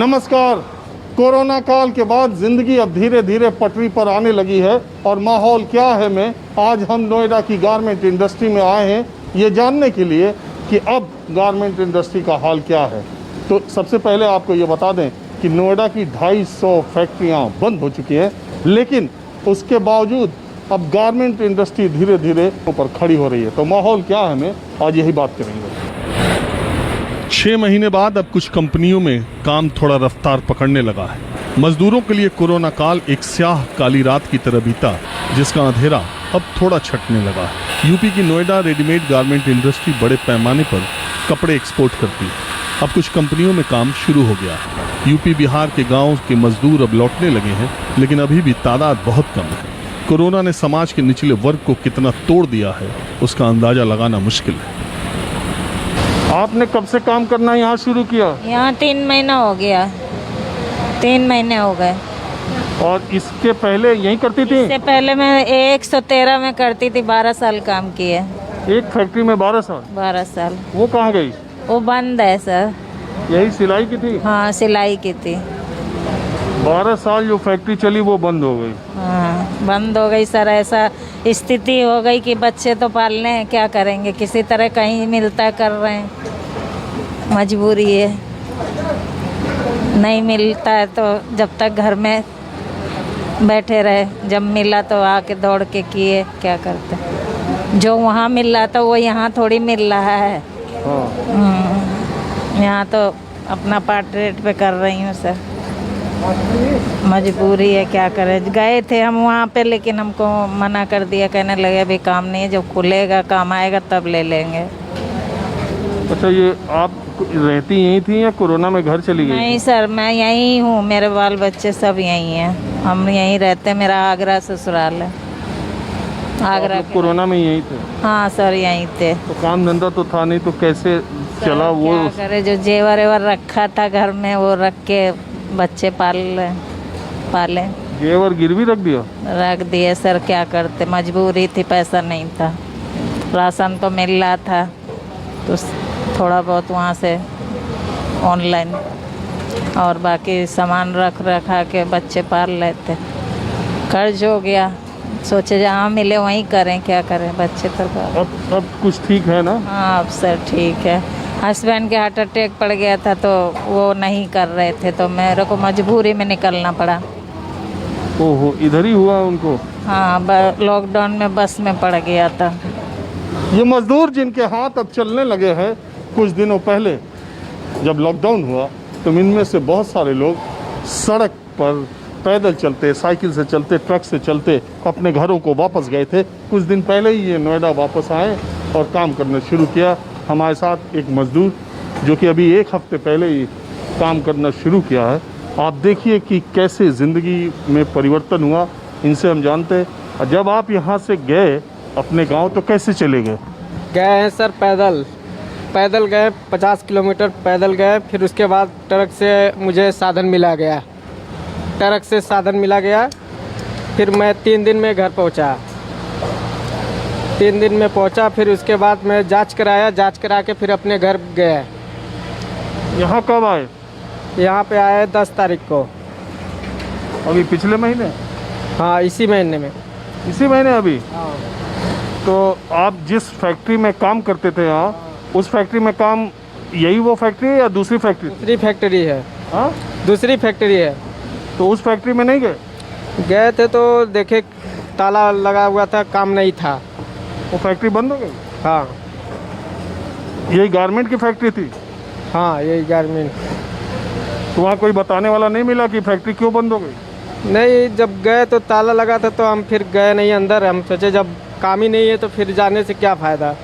नमस्कार। कोरोना काल के बाद ज़िंदगी अब धीरे धीरे पटरी पर आने लगी है और माहौल क्या है में आज हम नोएडा की गारमेंट इंडस्ट्री में आए हैं ये जानने के लिए कि अब गारमेंट इंडस्ट्री का हाल क्या है। तो सबसे पहले आपको ये बता दें कि नोएडा की 250 फैक्ट्रियाँ बंद हो चुकी हैं, लेकिन उसके बावजूद अब गारमेंट इंडस्ट्री धीरे धीरे ऊपर खड़ी हो रही है। तो माहौल क्या है हमें आज यही बात करेंगे। 6 महीने बाद अब कुछ कंपनियों में काम थोड़ा रफ्तार पकड़ने लगा है। मजदूरों के लिए कोरोना काल एक स्याह काली रात की तरह बीता, जिसका अंधेरा अब थोड़ा छटने लगा है। यूपी की नोएडा रेडीमेड गारमेंट इंडस्ट्री बड़े पैमाने पर कपड़े एक्सपोर्ट करती है। अब कुछ कंपनियों में काम शुरू हो गया है। यूपी बिहार के गाँव के मजदूर अब लौटने लगे हैं, लेकिन अभी भी तादाद बहुत कम है। कोरोना ने समाज के निचले वर्ग को कितना तोड़ दिया है, उसका अंदाजा लगाना मुश्किल है। आपने कब से काम करना यहाँ शुरू किया? यहाँ 3 महीना हो गया, 3 महीने हो गए। और इसके पहले यहीं करती थी? इससे पहले मैं 113 में करती थी, 12 साल काम किए। एक फैक्ट्री में 12 साल? 12 साल। वो कहाँ गई? वो बंद है सर। यही सिलाई की थी? हाँ, सिलाई की थी। 12 साल जो फैक्ट्री चली वो बंद हो गई? हाँ, बंद हो गई सर। ऐसा स्थिति हो गई कि बच्चे तो पालने हैं, क्या करेंगे, किसी तरह कहीं मिलता कर रहे हैं, मजबूरी है। नहीं मिलता है तो जब तक घर में बैठे रहे, जब मिला तो आके दौड़ के किए, क्या करते। जो वहाँ मिल रहा था वो यहाँ थोड़ी मिल रहा है। यहाँ तो अपना पार्ट रेट पे कर रही हूँ सर। मजबूरी है, क्या करें। गए थे हम वहाँ पे, लेकिन हमको मना कर दिया, कहने लगे अभी काम नहीं है, जब खुलेगा काम आएगा तब ले लेंगे। अच्छा, ये आप रहती यहीं थी या कोरोना में घर चली गई? नहीं सर, मैं यहीं हूँ, मेरे बाल बच्चे सब यहीं हैं, हम यहीं रहते हैं। मेरा आगरा ससुराल है। आगरा तो कोरोना में यहीं थे? हाँ सर, यहीं थे। तो काम धंधा तो था नहीं, तो कैसे चला वो? क्या करे, जो जेवर एवर रखा था घर में वो रख के बच्चे पाले। जेवर गिरवी रख दिया? रख दिए सर, क्या करते, मजबूरी थी, पैसा नहीं था। राशन तो मिल रहा था तो थोड़ा बहुत वहाँ से ऑनलाइन, और बाकी सामान रखा के बच्चे पाल लेते। कर्ज हो गया, सोचे जहाँ मिले वहीं करें, क्या करें, बच्चे तो अब कुछ ठीक है ना? हाँ, अब सर ठीक है। हस्बैंड के हार्ट अटैक पड़ गया था तो वो नहीं कर रहे थे, तो मेरे को मजबूरी में निकलना पड़ा। ओहो, इधर ही हुआ उनको? हाँ, लॉकडाउन में बस में पड़ गया था। ये मजदूर जिनके हाथ अब चलने लगे हैं, कुछ दिनों पहले जब लॉकडाउन हुआ तो इनमें से बहुत सारे लोग सड़क पर पैदल चलते, साइकिल से चलते, ट्रक से चलते अपने घरों को वापस गए थे। कुछ दिन पहले ही ये नोएडा वापस आए और काम करना शुरू किया। हमारे साथ एक मजदूर जो कि अभी 1 हफ्ते पहले ही काम करना शुरू किया है। आप देखिए कि कैसे ज़िंदगी में परिवर्तन हुआ, इनसे हम जानते हैं। जब आप यहाँ से गए अपने गांव तो कैसे चले गए? गए हैं सर, पैदल गए, 50 किलोमीटर पैदल गए। फिर उसके बाद ट्रक से मुझे साधन मिला गया, ट्रक से साधन मिला गया। फिर मैं 3 दिन में घर पहुँचा, 3 दिन में पहुँचा। फिर उसके बाद मैं जांच कराया, जांच करा के फिर अपने घर गए। यहाँ कब आए? यहाँ पे आए 10 तारीख को। अभी पिछले महीने? हाँ, इसी महीने में। इसी महीने अभी? हाँ। तो आप जिस फैक्ट्री में काम करते थे यहाँ, उस फैक्ट्री में काम, यही वो फैक्ट्री है या दूसरी फैक्ट्री? दूसरी फैक्ट्री है। हाँ, दूसरी फैक्ट्री है। तो उस फैक्ट्री में नहीं गए? गए थे तो देखे ताला लगा हुआ था, काम नहीं था। वो फैक्ट्री बंद हो गई? हाँ। यही गारमेंट की फैक्ट्री थी? हाँ, यही गारमेंट। तो वहाँ कोई बताने वाला नहीं मिला कि फैक्ट्री क्यों बंद हो गई? नहीं, जब गए तो ताला लगा था तो हम फिर गए नहीं अंदर। हम सोचे जब काम ही नहीं है तो फिर जाने से क्या फ़ायदा,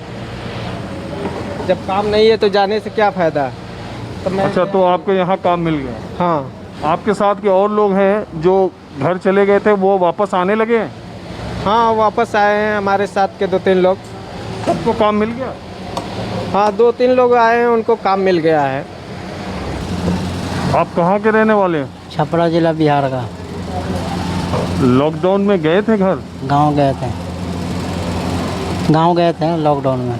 जब काम नहीं है तो जाने से क्या फ़ायदा। तो मैं अच्छा, तो आपको यहाँ काम मिल गया? हाँ। आपके साथ के और लोग हैं जो घर चले गए थे, वो वापस आने लगे हैं? हाँ, वापस आए हैं हमारे साथ के 2-3 लोग। सबको काम मिल गया? हाँ, 2-3 लोग आए हैं, उनको काम मिल गया है। आप कहाँ के रहने वाले हैं? छपरा जिला बिहार का। लॉकडाउन में गए थे घर? गांव गए थे लॉकडाउन में।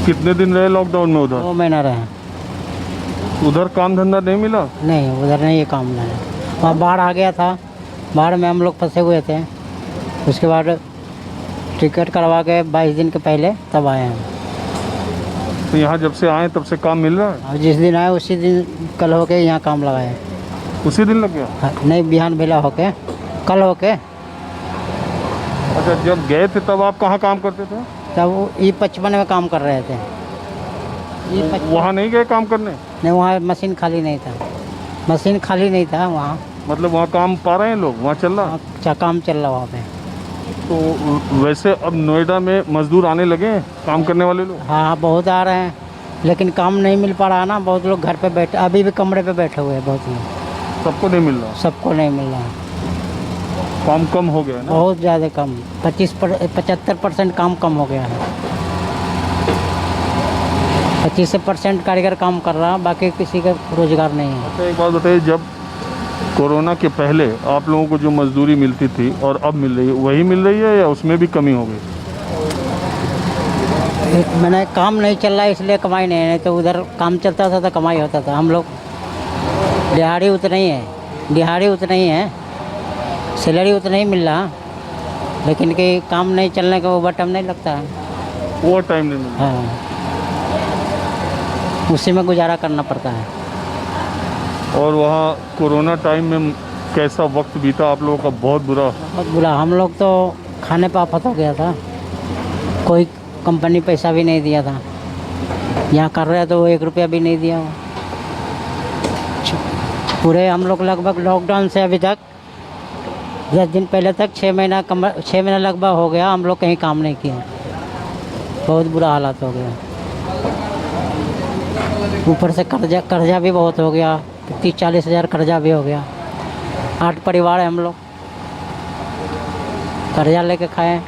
कितने दिन रहे लॉकडाउन में उधर? 2 महीना रहे। उधर काम धंधा नहीं मिला? नहीं, उधर नहीं ये काम है। वहाँ बाढ़ आ गया था, बाढ़ में हम लोग फंसे हुए थे। उसके बाद टिकट करवा के 22 दिन के पहले तब आए हैं। तो यहाँ जब से आए तब से काम मिल रहा है? और जिस दिन आए उसी दिन कल होके यहाँ काम लगाए। उसी दिन लग गया? हाँ, नहीं, बिहान भेला होके कल होके। अच्छा, जब गए थे तब आप कहाँ काम करते थे? तब वो E55 में काम कर रहे थे। वहाँ नहीं गए काम करने? नहीं, वहाँ मशीन खाली नहीं था, मशीन खाली नहीं था वहाँ। मतलब वहाँ काम पा रहे हैं लोग, वहाँ चल रहा? अच्छा, काम चल रहा वहाँ पे। तो वैसे अब नोएडा में मजदूर आने लगे हैं, काम करने वाले लोग? हाँ, बहुत आ रहे हैं, लेकिन काम नहीं मिल पा रहा ना। बहुत लोग घर पे बैठे, अभी भी कमरे पे बैठे हुए हैं बहुत लोग। सबको नहीं मिल रहा? सबको नहीं मिल रहा। काम कम हो गया है ना? बहुत ज़्यादा कम, 75% काम कम हो गया है। 25% कारीगर काम कर रहा, बाकी किसी का रोजगार नहीं है। अच्छा, एक बात बताइए, जब कोरोना के पहले आप लोगों को जो मजदूरी मिलती थी और अब मिल रही है, वही मिल रही है या उसमें भी कमी हो गई? मैंने काम नहीं चल रहा इसलिए कमाई नहीं तो उधर काम चलता था तो कमाई होता था। हम लोग दिहाड़ी उतना ही है, दिहाड़ी उतना ही है, सैलरी उतना ही मिल रहा, लेकिन कि काम नहीं चलने का ओवर टाइम नहीं लगता है। ओवर टाइम नहीं मिलता? हाँ, उसी में गुजारा करना पड़ता है। और वहाँ कोरोना टाइम में कैसा वक्त बीता आप लोगों का? बहुत बुरा? बहुत बुरा। हम लोग तो खाने पे आफत हो गया था, कोई कंपनी पैसा भी नहीं दिया था। यहाँ कर रहे तो वो 1 रुपया भी नहीं दिया। पूरे हम लोग लगभग लॉकडाउन से अभी तक 10 दिन पहले तक 6 महीना लगभग हो गया, हम लोग कहीं काम नहीं किया। बहुत बुरा हालात हो गया। ऊपर से कर्जा भी बहुत हो गया, 30-40 हज़ार कर्जा भी हो गया। 8 परिवार है हम लोग, कर्जा लेके खाए।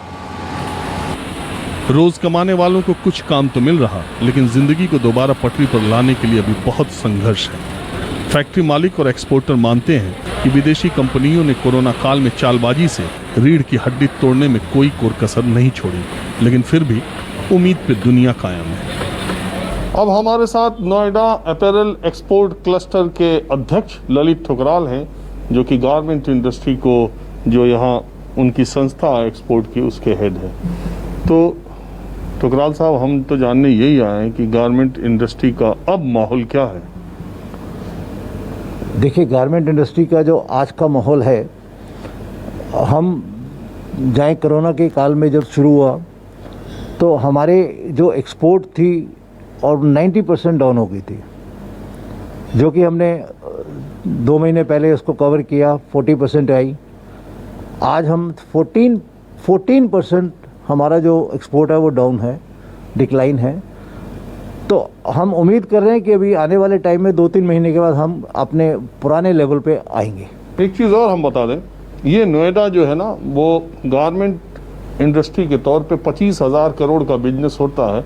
रोज कमाने वालों को कुछ काम तो मिल रहा, लेकिन जिंदगी को दोबारा पटरी पर लाने के लिए अभी बहुत संघर्ष है। फैक्ट्री मालिक और एक्सपोर्टर मानते हैं कि विदेशी कंपनियों ने कोरोना काल में चालबाजी से रीढ़ की हड्डी तोड़ने में कोई कोर-कसर नहीं छोड़ी, लेकिन फिर भी उम्मीद पे दुनिया कायम है। अब हमारे साथ नोएडा अपैरल एक्सपोर्ट क्लस्टर के अध्यक्ष ललित ठुकराल हैं, जो कि गारमेंट इंडस्ट्री को, जो यहाँ उनकी संस्था एक्सपोर्ट की, उसके हेड है। तो ठुकराल साहब, हम तो जानने यही आए हैं कि गारमेंट इंडस्ट्री का अब माहौल क्या है? देखिए, गारमेंट इंडस्ट्री का जो आज का माहौल है, हम जाए कोरोना के काल में जब शुरू हुआ तो हमारे जो एक्सपोर्ट थी और 90% डाउन हो गई थी, जो कि हमने 2 महीने पहले उसको कवर किया, 40% आई। आज हम 14% हमारा जो एक्सपोर्ट है वो डाउन है, डिक्लाइन है। तो हम उम्मीद कर रहे हैं कि अभी आने वाले टाइम में 2-3 महीने के बाद हम अपने पुराने लेवल पे आएंगे। एक चीज़ और हम बता दें, ये नोएडा जो है ना, वो गारमेंट इंडस्ट्री के तौर पे 25,000 करोड़ का बिजनेस होता है,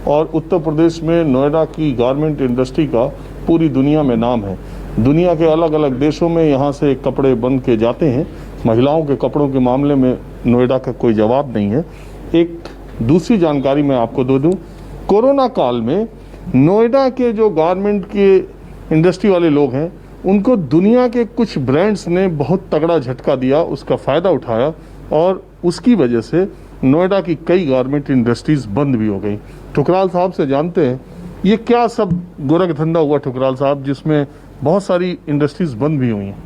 और उत्तर प्रदेश में नोएडा की गारमेंट इंडस्ट्री का पूरी दुनिया में नाम है। दुनिया के अलग अलग देशों में यहाँ से कपड़े बन के जाते हैं। महिलाओं के कपड़ों के मामले में नोएडा का कोई जवाब नहीं है। एक दूसरी जानकारी मैं आपको दे दूँ, कोरोना काल में नोएडा के जो गारमेंट के इंडस्ट्री वाले लोग हैं, उनको दुनिया के कुछ ब्रांड्स ने बहुत तगड़ा झटका दिया, उसका फ़ायदा उठाया, और उसकी वजह से नोएडा की कई गारमेंट इंडस्ट्रीज बंद भी हो गई। ठुकराल साहब से जानते हैं ये क्या सब गोरख धंधा हुआ ठुकराल साहब, जिसमें बहुत सारी इंडस्ट्रीज बंद भी हुई हैं?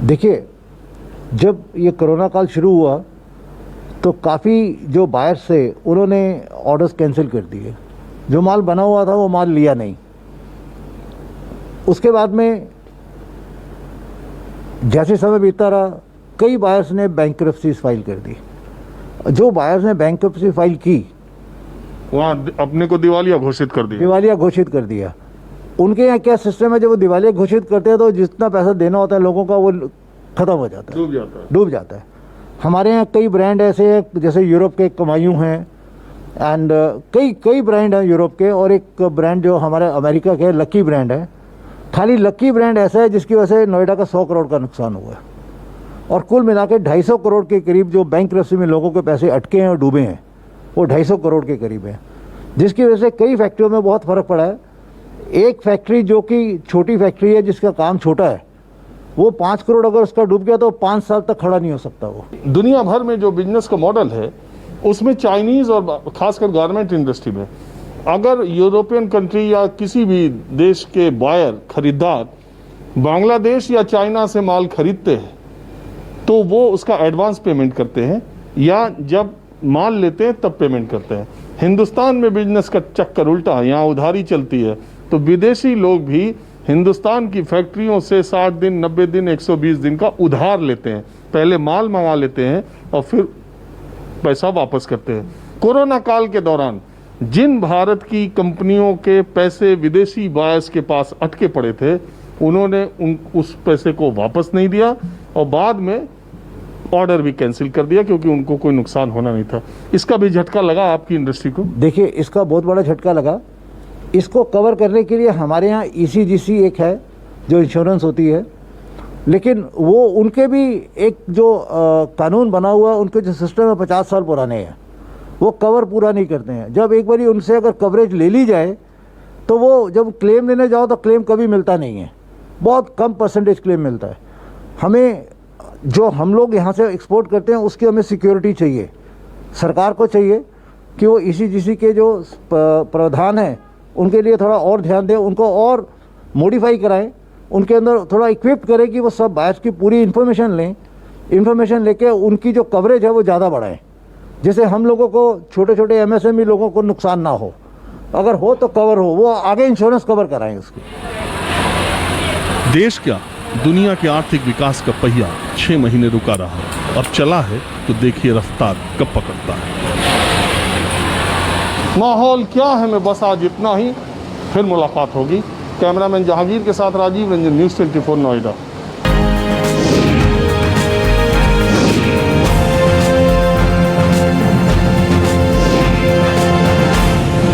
देखिए, जब ये कोरोना काल शुरू हुआ तो काफ़ी जो बायर्स थे उन्होंने ऑर्डर्स कैंसिल कर दिए। जो माल बना हुआ था वो माल लिया नहीं। उसके बाद में जैसे समय बीतता रहा, कई बायर्स ने बैंक्रप्सी फाइल कर दी। जो बायर्स ने बैंक्रप्सी फाइल की, वहाँ अपने को दिवालिया घोषित कर दिया। दिवालिया घोषित कर दिया। उनके यहाँ क्या सिस्टम है, जब वो दिवालिया घोषित करते हैं तो जितना पैसा देना होता है लोगों का वो ख़त्म हो जाता है, डूब जाता है। हमारे यहाँ कई ब्रांड ऐसे हैं, जैसे यूरोप के कमायूं हैं, एंड कई ब्रांड हैं यूरोप के, और एक ब्रांड जो हमारे अमेरिका के लकी ब्रांड है। खाली लकी ब्रांड ऐसा है जिसकी वजह से नोएडा का 100 करोड़ का नुकसान हुआ है, और कुल मिला के 250 करोड़ के करीब जो बैंक्रप्सी में लोगों के पैसे अटके हैं और डूबे हैं, वो 250 करोड़ के करीब हैं, जिसकी वजह से कई फैक्ट्रियों में बहुत फ़र्क पड़ा है। एक फैक्ट्री जो कि छोटी फैक्ट्री है जिसका काम छोटा है, वो 5 करोड़ अगर उसका डूब गया तो 5 साल तक खड़ा नहीं हो सकता वो। दुनिया भर में जो बिजनेस का मॉडल है उसमें चाइनीज़ और खासकर गारमेंट इंडस्ट्री में अगर यूरोपियन कंट्री या किसी भी देश के बायर खरीदार बांग्लादेश या चाइना से माल खरीदते हैं तो वो उसका एडवांस पेमेंट करते हैं या जब माल लेते हैं तब पेमेंट करते हैं। हिंदुस्तान में बिजनेस का चक्कर उल्टा है, यहाँ उधारी चलती है, तो विदेशी लोग भी हिंदुस्तान की फैक्ट्रियों से 60 दिन 90 दिन 120 दिन का उधार लेते हैं, पहले माल मंगा लेते हैं और फिर पैसा वापस करते हैं। कोरोना काल के दौरान जिन भारत की कंपनियों के पैसे विदेशी बायर्स के पास अटके पड़े थे उन्होंने उस पैसे को वापस नहीं दिया और बाद में ऑर्डर भी कैंसिल कर दिया क्योंकि उनको कोई नुकसान होना नहीं था। इसका भी झटका लगा आपकी इंडस्ट्री को? देखिए, इसका बहुत बड़ा झटका लगा। इसको कवर करने के लिए हमारे यहाँ ECGC एक है जो इंश्योरेंस होती है, लेकिन वो उनके भी एक जो कानून बना हुआ उनके जो सिस्टम है 50 साल पुराने हैं, वो कवर पूरा नहीं करते हैं। जब एक बारी उनसे अगर कवरेज ले ली जाए तो वो जब क्लेम लेने जाओ तो क्लेम कभी मिलता नहीं है, बहुत कम परसेंटेज क्लेम मिलता है। हमें जो हम लोग यहाँ से एक्सपोर्ट करते हैं उसकी हमें सिक्योरिटी चाहिए, सरकार को चाहिए कि वो ECGC के जो प्रावधान हैं उनके लिए थोड़ा और ध्यान दें, उनको और मॉडिफाई कराएं, उनके अंदर थोड़ा इक्विप करें कि वो सब बायर्स की पूरी इन्फॉर्मेशन लें, इन्फॉर्मेशन लेके उनकी जो कवरेज है वो ज़्यादा बढ़ाएं, जिससे हम लोगों को छोटे छोटे MSME लोगों को नुकसान ना हो, अगर हो तो कवर हो, वो आगे इंश्योरेंस कवर कराएं उसकी। देश क्या दुनिया के आर्थिक विकास का पहिया 6 महीने रुका रहा, अब चला है तो देखिए रफ्तार कब पकड़ता है। माहौल क्या है में बस आज इतना ही, फिर मुलाकात होगी। कैमरामैन जहांगीर के साथ राजीव रंजन, न्यूज़ 24 नोएडा।